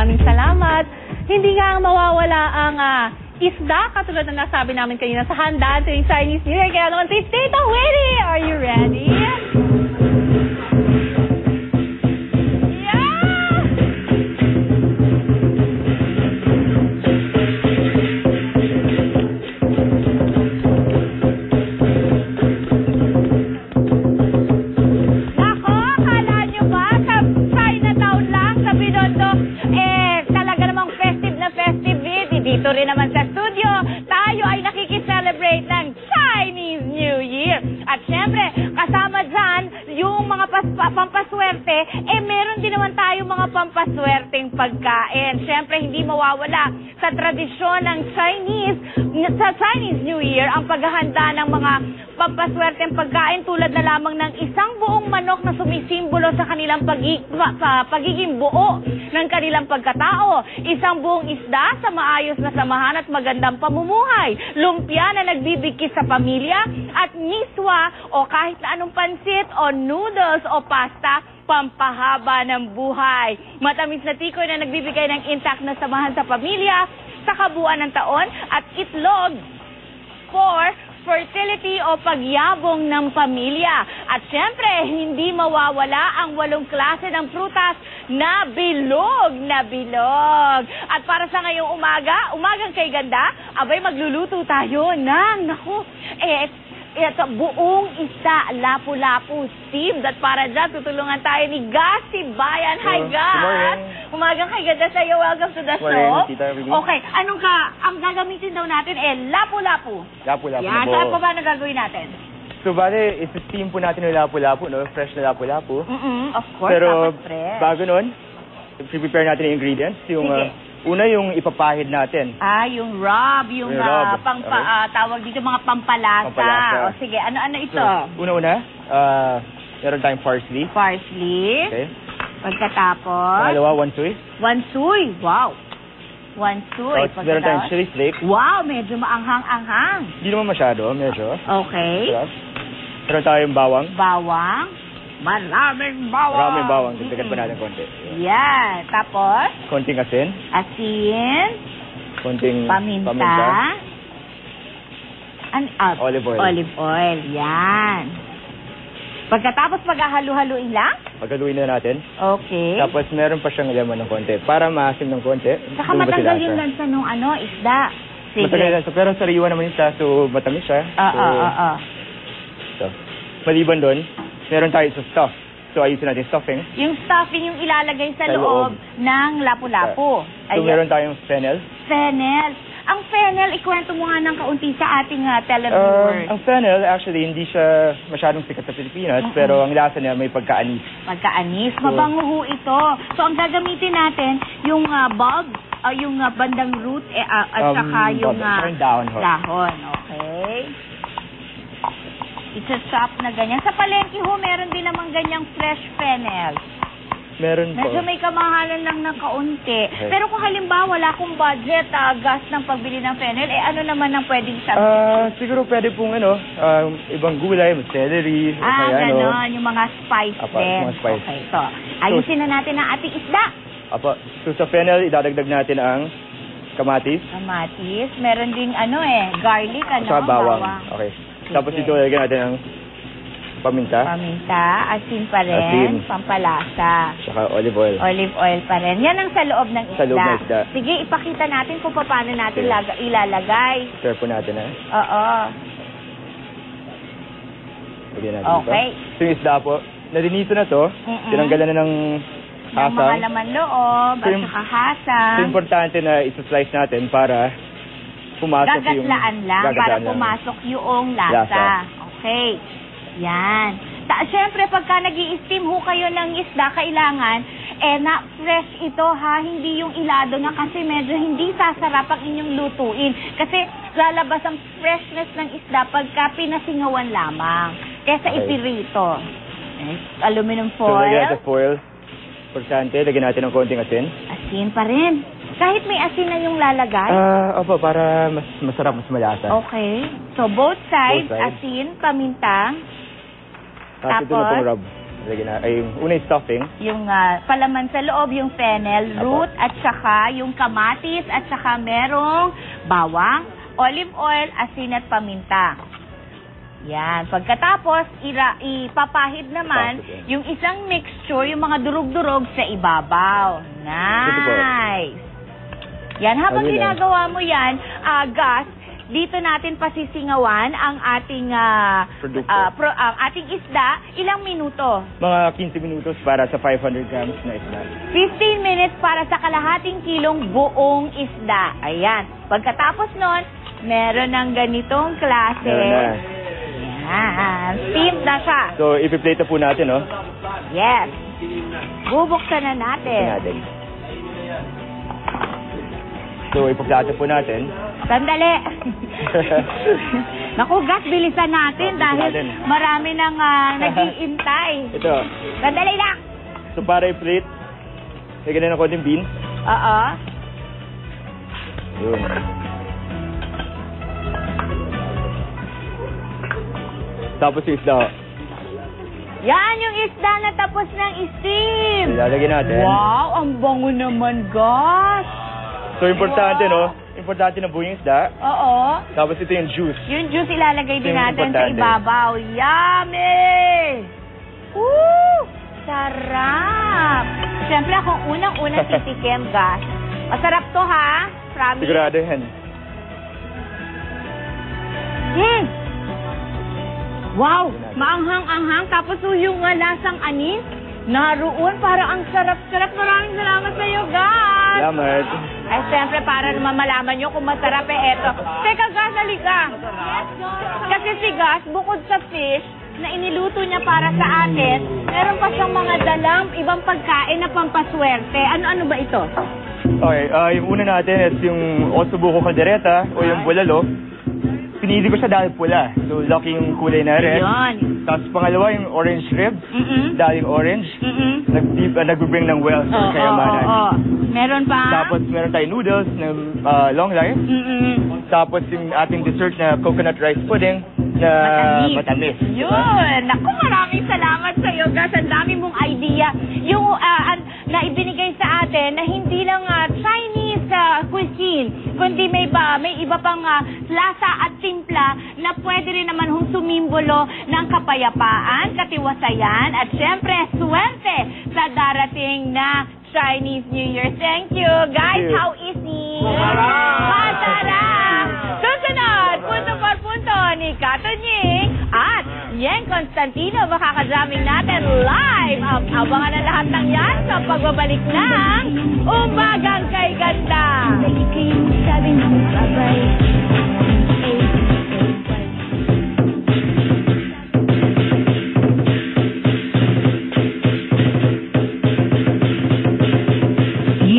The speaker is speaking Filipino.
Maraming salamat. Hindi nga mawawala ang isda, katulad na nasabi namin kanina sa handaan tuwing Chinese New Year. Kaya naman si Tita Winnie, are you ready? Dito rin naman sa studio, tayo ay nakikiselebrate ng Chinese New Year. At syempre, kasama dyan, yung mga pampaswerte, meron din naman tayo mga pampaswerteng pagkain. Syempre, hindi mawawala sa tradisyon ng sa Chinese New Year, ang paghahanda ng mga pampaswerteng pagkain tulad na lamang ng isang buong manok na sumisimbolo sa kanilang pagiging buo ng kanilang pagkatao, isang buong isda sa maayos na samahan at magandang pamumuhay, lumpia na nagbibigkis sa pamilya, at miswa o kahit na anong pansit o noodles o pasta, pampahaba ng buhay. Matamis na tikoy na nagbibigay ng intact na samahan sa pamilya, sa kabuuan ng taon, at itlog for fertility o pagyabong ng pamilya. At syempre, hindi mawawala ang 8 klase ng prutas na bilog na bilog. At para sa ngayong umagang kay ganda, abay magluluto tayo ng, ito, buong isda, lapu-lapu steamed. At para dyan, tutulungan tayo ni Gas Sibayan. Hi, Gas! Umagang kay ganda sa'yo. Welcome to the show. Okay, ang gagamitin daw natin lapu-lapu. Lapu-lapu. Yan, saan pa ba na gagawin natin? So, bale, isi-steam po natin yung lapu-lapu, no? Fresh na lapu-lapu. Of course, pero dapat fresh. bago nun, prepare natin yung ingredients. Yung, una yung ipapahid natin. Yung rub, yung rub. tawag dito mga pampalasa. O sige, ano ito? So, una-una, meron tayong parsley. Parsley. Okay. Pagkatapos? Pangalawa, wansoy. Wansoy, wow. Wansoy. So, meron tayong chili flake. Wow, medyo maanghang-anghang. Hindi naman masyado, medyo. Okay. Meron tayong bawang. Bawang. Maraming bawang. Maraming bawang. Dagdagan pa natin konti. Yan. Tapos? Konting asin. Asin. Konting paminta. Olive oil. Olive oil. Yan. Pagkatapos paghahalu-haluin lang? Paghaluin na natin. Okay. Tapos meron pa siyang laman ng konti. Para maasim ng konti. Saka matanggal yung lansa nung isda. Sige. Matanggal yung lansa. Pero sariwa naman yung sa, so matamis siya. So, maliban doon, meron tayo sa stuff. So, ayusin natin stuffing. Yung stuffing yung ilalagay sa loob ng lapu-lapu. So, meron tayong fennel. Fennel. Ang fennel, ikwento mo nga ng kaunti sa ating televiewers. Ang fennel, actually, hindi siya masyadong sikat sa Pilipinas, pero ang lasa niya may pagka-anis. Pagka-anis. Mabango ho ito. So, ang gagamitin natin, yung bulb, yung bandang root, at saka yung dahon. Okay. Isa-chop na ganyan. Sa palengke ho, meron din namang ganyang fresh fennel. Meron po. Medyo may kamahalan lang ng kaunti. Okay. Pero kung halimbawa wala akong budget, gas ng pagbili ng fennel, ano naman ang pwedeng sabihin? Siguro pwede pong ibang gulay, celery. Ganon. Yung mga spice din. Mga spice. Okay, so ayusin na natin ang ating isda. So sa fennel, idadagdag natin ang kamatis. Kamatis. Meron ding garlic, Sa bawang. Okay. Sige. Tapos ito, lagyan natin ang paminta. Paminta, asin pa rin, pampalasa. Saka olive oil. Olive oil pa rin. Yan ang sa loob ng isda. Sa loob ng isda. Sige, ipakita natin kung paano natin ilalagay. Stir po natin, Oo. Lagyan natin okay. Ito. So yung isda po, narinito na to. Tinanggalan na ng hasang. Ng mga laman loob, at saka hasang. So importante na isa-slice natin para pumasok yung... Gagatlaan lang para pumasok yung lasa. Okay. Yan. Siyempre, pagka nag-i-steam ho kayo ng isda, kailangan, na fresh ito hindi yung ilado na kasi medyo hindi sasarap ang inyong lutuin. Kasi lalabas ang freshness ng isda pagka pinasingawan lamang. Kesa ipirito. Aluminum foil. So, lagyan natin foil. Importante, lagyan natin ng konting asin. Asin pa rin. Kahit may asin na yung lalagay? Opo, para mas masarap, mas malasa. Okay. So, both sides. Asin, paminta. Tapos ito na pong rub. Lagyan na, ay, yung una yung stuffing. Yung palaman sa loob, yung fennel, root, at saka yung kamatis, at saka merong bawang, olive oil, asin at paminta. Yan. Pagkatapos, ipapahid naman Stuffing. yung isang mixture, yung mga durog-durog sa ibabaw. Nice! Yan. Habang Ayun lang. ginagawa mo yan, Gus, dito natin pasisingawan ang ating Produkto. ang ating isda. Ilang minuto? Mga 15 minutos para sa 500 grams na isda. 15 minutes para sa kalahating kilong buong isda. Ayan. Pagkatapos nun, meron ng ganitong klase. Meron na. Ayan. Steamed na siya. So, ipiplate na po natin, no? Yes. Bubuksan na natin. Ito natin. So, ipaplate po natin. Sandali. Naku, Gus, bilisan natin dahil natin. marami nang nag-iintay. Ito. Sandali lang. So, para i-plate, lagyan na ng konting beans. Oo. Yun. Tapos yung isda. Yan yung isda na tapos ng steam. Ilalagay natin. Wow, ang bango naman, Gus. So, importante, Wow. no? Importante na buo yung isda. Oo. Tapos ito yung juice. Yung juice ilalagay din Yung natin sa importante. ibabaw. Yummy! Woo! Sarap! Siyempre, akong unang-unang titikim, Gus. Masarap to, ha? Promise. Sigurado yan. Wow! Maanghang-anghang. Tapos yung lasang anis. Naroon. Parang ang sarap-sarap. Maraming salamat sa iyo, Gus. Salamat. Ay, siyempre, para naman malaman nyo kung masarap eto. Teka, Gus, halika. Kasi si Gus, bukod sa fish na iniluto niya para sa atin, meron pa siyang mga dalang ibang pagkain na pampaswerte. Ano-ano ba ito? Okay, yung una natin is yung osobuco caldereta o yung bulalo. Pinili ko siya dahil pula. So, lucky yung kulay na red. Yun. Tapos pangalawa, yung orange ribs. Dahil yung orange. Nag-bring ng wealth. Kayamanan. Meron pa? Tapos meron tayong noodles na long life. Tapos yung ating dessert na coconut rice pudding na matamis. Yun. Naku, maraming salamat sa iyo, Gus. Ang dami mong idea. Yung na ibinigay sa atin na hindi lang Chinese cuisine, kundi may iba pang lasa at timpla na pwede rin naman sumimbolo ng kapayapaan, katiwasayan, at syempre, swerte sa darating na Chinese New Year. Thank you. Guys, how easy? Masarap! Susunod, punto por punto ni Kato Nying at Yeng Constantino. Makakadaming natin live. Abangan na lahat ng yan sa pagbabalik ng Umagang Kay Ganda.